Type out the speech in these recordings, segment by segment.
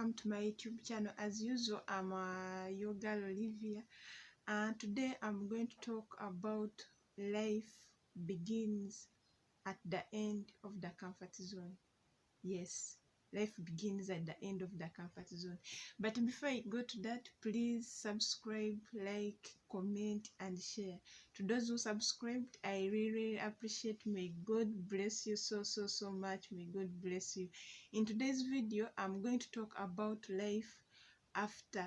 welcome to my YouTube channel. As usual, I'm your girl Olivia, and today I'm going to talk about life begins at the end of the comfort zone. Yes, life begins at the end of the comfort zone. But before I go to that, please subscribe, like, comment, and share. To those who subscribed, I really appreciate. May God bless you so much. May God bless you. In today's video, I'm going to talk about life after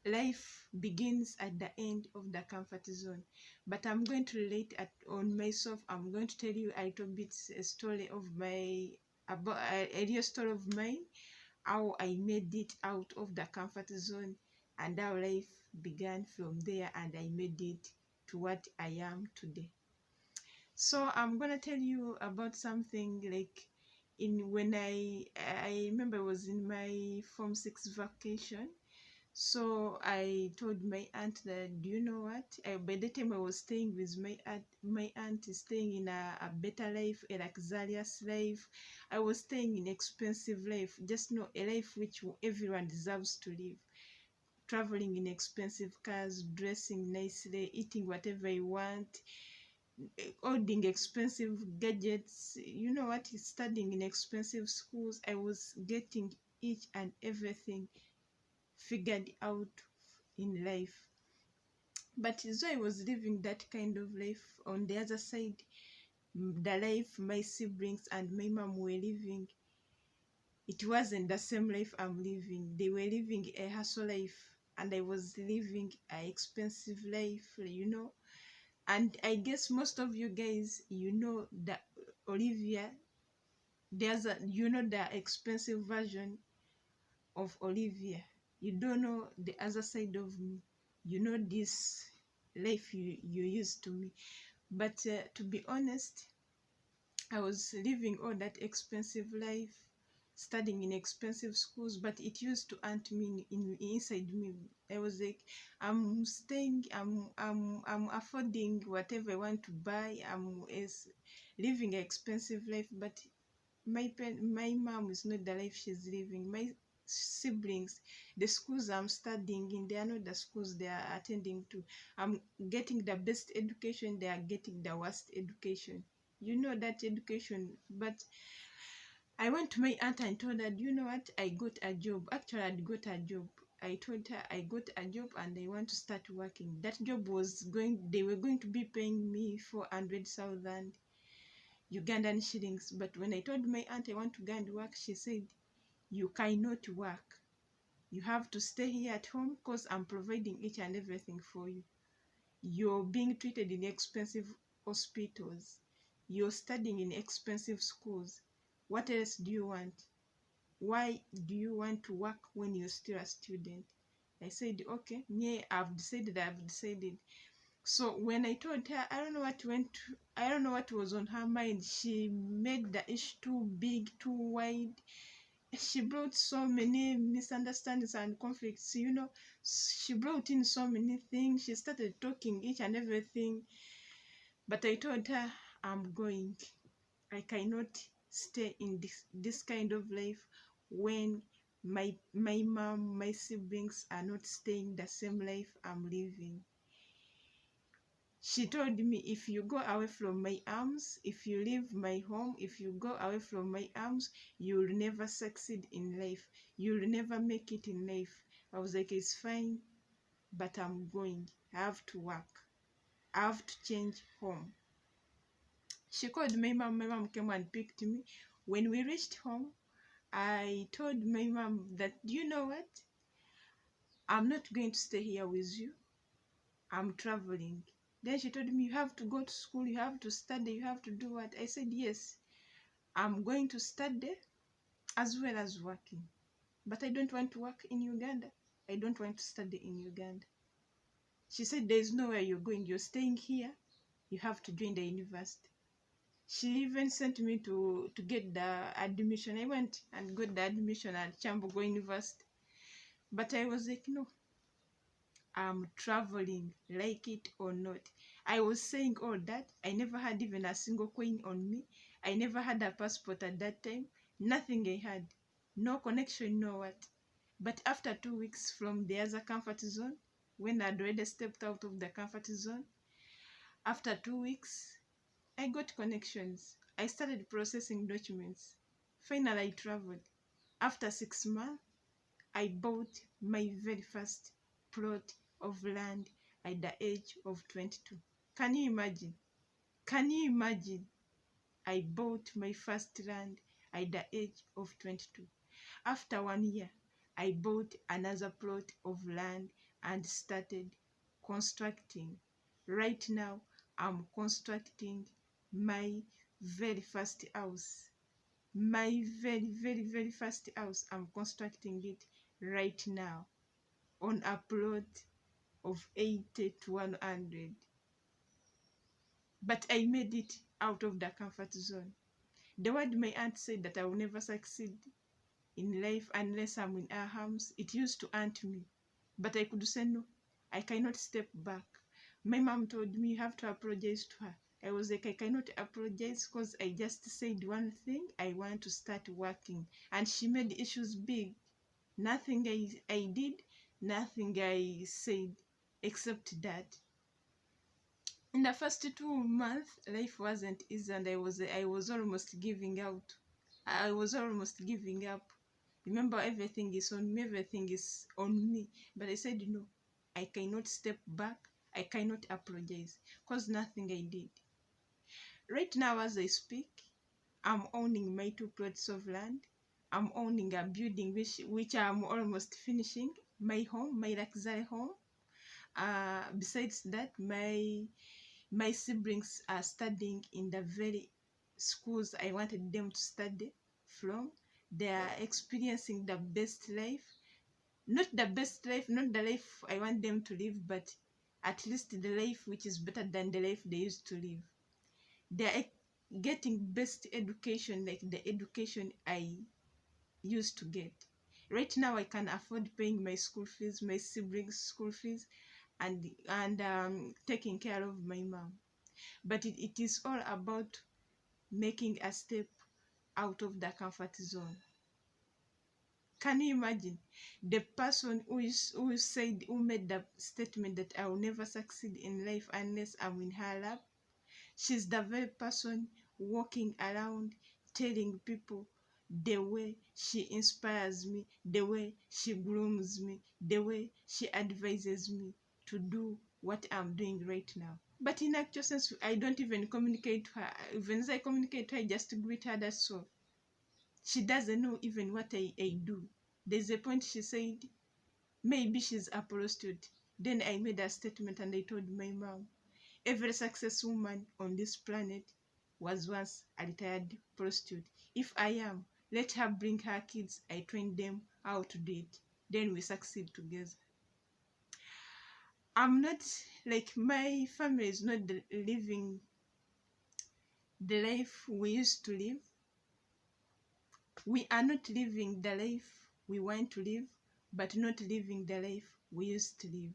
life begins at the end of the comfort zone. But I'm going to relate on myself. I'm going to tell you a little bit a story of about a real story of mine, how I made it out of the comfort zone and how life began from there, and I made it to what I am today. So I'm gonna tell you about something like when I remember I was in my Form 6 vacation. So I told my aunt that, do you know what? By the time I was staying with my aunt is staying in a better life, a luxurious life. I was staying in expensive life, just know a life which everyone deserves to live. Traveling in expensive cars, dressing nicely, eating whatever you want, holding expensive gadgets. You know what? Studying in expensive schools. I was getting each and everything figured out in life. But as I was living that kind of life, on the other side, the life my siblings and my mom were living, it wasn't the same life I'm living. They were living a hustle life, and I was living an expensive life, you know. And I guess most of you guys, you know that Olivia, you know the expensive version of Olivia. You don't know the other side of me. You know this life you used to me. But to be honest, I was living all that expensive life, studying in expensive schools, but it used to haunt me inside me. I was like, I'm staying, I'm affording whatever I want to buy. I'm living an expensive life, but my mom is not the life she's living. My siblings, the schools I'm studying in, they are not the schools they are attending to. I'm getting the best education, they are getting the worst education. You know that education. But I went to my aunt and told her, you know what, I got a job. Actually, I'd got a job. I told her I got a job and I want to start working. That job they were going to be paying me 400,000 Ugandan shillings. But when I told my aunt I want to go and work, she said, you cannot work. You have to stay here at home because I'm providing each and everything for you. You're being treated in expensive hospitals. You're studying in expensive schools. What else do you want? Why do you want to work when you're still a student? I said, okay, yeah, I've decided. So when I told her, I don't know what was on her mind. She made the issue too big, too wide. She brought so many misunderstandings and conflicts, you know. She brought in so many things. She started talking each and everything. But I told her, I'm going. I cannot stay in this kind of life when my mom, my siblings are not staying the same life I'm living. She told me, if you go away from my arms, if you leave my home, if you go away from my arms, you'll never succeed in life. You'll never make it in life. I was like, it's fine, but I'm going. I have to work. I have to change home. She called my mom. My mom came and picked me. When we reached home, I told my mom that, you know what? I'm not going to stay here with you. I'm traveling. Then she told me, you have to go to school, you have to study, you have to do what? I said, yes, I'm going to study as well as working. But I don't want to work in Uganda. I don't want to study in Uganda. She said, there's nowhere you're going. You're staying here. You have to join the university. She even sent me to get the admission. I went and got the admission at Chambogo University. But I was like, no, I'm traveling, like it or not. I was saying all that. I never had even a single coin on me. I never had a passport at that time. Nothing I had. No connection, no what. But after 2 weeks from the other comfort zone, when I'd already stepped out of the comfort zone, after 2 weeks, I got connections. I started processing documents. Finally, I traveled. After 6 months, I bought my very first plot of land at the age of 22. Can you imagine? Can you imagine? I bought my first land at the age of 22. After 1 year, I bought another plot of land and started constructing. Right now, I'm constructing my very first house. My very first house. I'm constructing it right now on a plot of 80 to 100. But I made it out of the comfort zone. The word my aunt said that I will never succeed in life unless I'm in her arms, it used to haunt me. But I could say no, I cannot step back. My mom told me you have to apologize to her. I was like, I cannot apologize because I just said one thing, I want to start working. And she made the issues big. Nothing I did, nothing I said, except that. In the first 2 months, life wasn't easy and I was almost giving out. I was almost giving up. Remember, everything is on me, everything is on me. But I said, no, I cannot step back. I cannot apologize because nothing I did. Right now, as I speak, I'm owning my 2 plots of land. I'm owning a building which I'm almost finishing. My home, my luxury home. Besides that, my siblings are studying in the very schools I wanted them to study from. They are experiencing the best life. Not the best life, not the life I want them to live, but at least the life which is better than the life they used to live. They are getting best education, like the education I used to get. Right now, I can afford paying my school fees, my siblings' school fees, and taking care of my mom. But it is all about making a step out of the comfort zone. Can you imagine the person who made the statement that I will never succeed in life unless I'm in her lap? She's the very person walking around telling people the way she inspires me, the way she grooms me, the way she advises me to do what I'm doing right now. But in actual sense, I don't even communicate to her. Even as I communicate to her, I just greet her, that's all. She doesn't know even what I do. There's a point she said, maybe she's a prostitute. Then I made a statement and I told my mom, every successful woman on this planet was once a retired prostitute. If I am, let her bring her kids. I train them how to do it. Then we succeed together. I'm not, like, my family is not living the life we used to live. We are not living the life we want to live, but not living the life we used to live.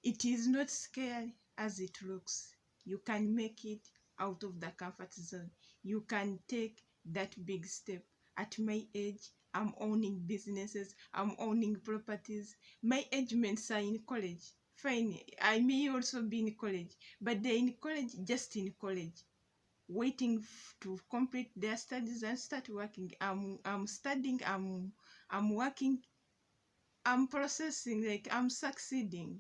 It is not scary as it looks. You can make it out of the comfort zone. You can take that big step. At my age, I'm owning businesses, I'm owning properties. My age mates are in college. Fine, I may also be in college, but they're in college, just in college, waiting to complete their studies and start working. I'm studying, I'm working, I'm processing, like I'm succeeding.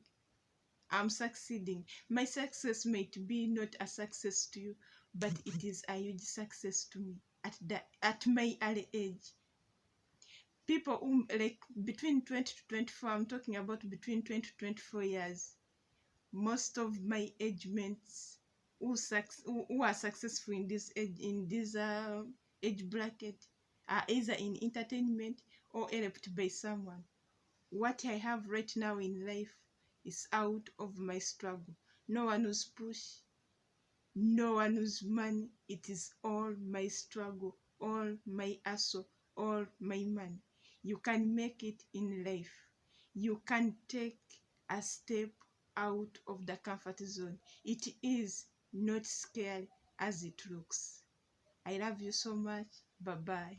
I'm succeeding. My success might be not a success to you, but it is a huge success to me at my early age. People who, like, between 20 to 24, I'm talking about between 20 to 24 years. Most of my age mates who are successful in this age bracket are either in entertainment or helped by someone. What I have right now in life is out of my struggle. No one knows push, no one knows money. It is all my struggle, all my hustle, all my money. You can make it in life. You can take a step out of the comfort zone. It is not scary as it looks. I love you so much. Bye-bye.